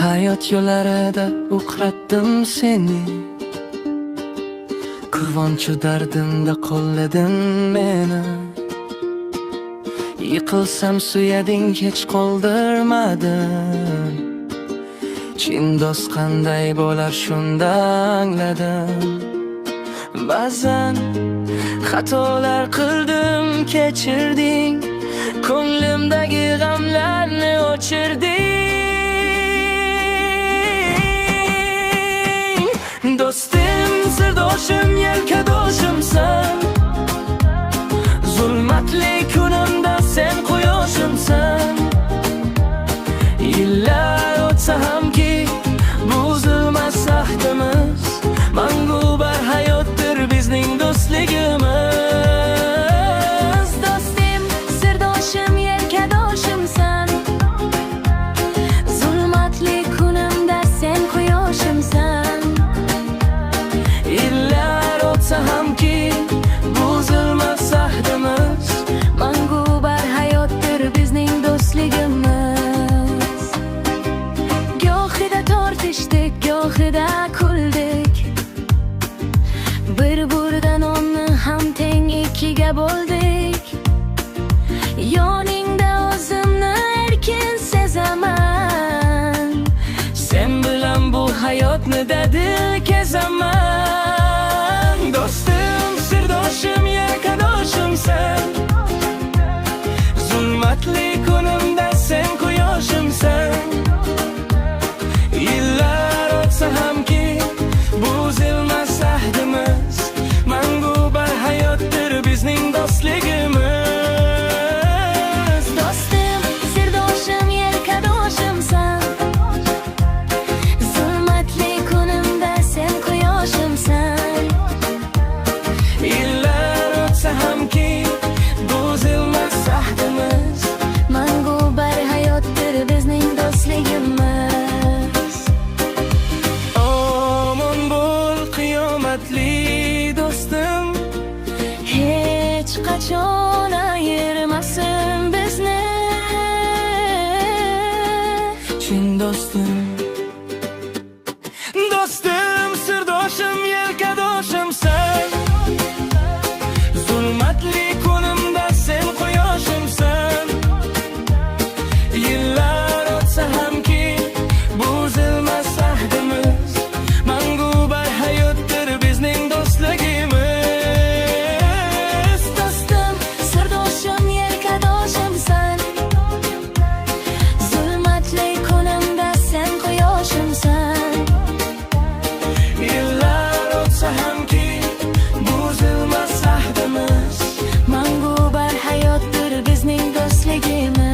Hayot yo'llarida uchratdim seni, quvonchu dardimda qo'llading meni. Yiqilsam suyading, hech qoldirmading. Chin do'st qanday bo'lar shunda angladim. Ba'zan xatolar qildim, kechirding, ko'nglimdagi g'amlarni o'chirding. Do'stim, sirdoshim, yelkadoshimsan. Zulmatli kunimda sen quyoshimsan. Yillar o'tsa hamki buzilmas ahdimiz, mangu bar hayotdir bizning do'stligimiz. Do'stim, sirdoshim, yelkadoshimsan. Zulmatli kunimda sen quyoshimsan. Yillar o'tsa hamki buzilmas ahdimiz, Mangu bar hayotdir bizning do'stligimiz. Gohida tortishdik, gohida kuldik. Bir burda nonni ham teng ikkiga bo'ldik. Yoningda o'zimni erkin sezaman. sen bilan bu hayotni dadil kezaman. Do'stim, sirdoshim, yelkadoshimsan. Zulmatli kunimda sen quyoshimsan. Yillar o'tsa hamki buzilmas ahdimiz, mangu bar hayotdir bizning do'stligimiz. Do'stim, sirdoshim, yelkadoshimsan. Zulmatli kunimda sen quyoshimsan. Yillar o'tsa hamki buzilmas ahdimiz, Mangu bar hayotdir bizning do'stligimiz. omon bo'l qiyomatli do'stim. Hech qachon ayirmasin bizni. Chin do'stim. Do'stim, sirdoshim, yelkadoshimsan. Zulmatli kunimda sen quyoshimsan. Yillar o'tsa hamki buzilmas ahdimiz, mangu bar hayotdir bizning do'stligimiz. Do'stim, sirdoshim, yelkadoshimsan. Zulmatli kunimda sen quyoshimsan. Yillar o'tsa hamki buzilmas ahdimiz, Mangu bar hayotdir bizning do'stligimiz.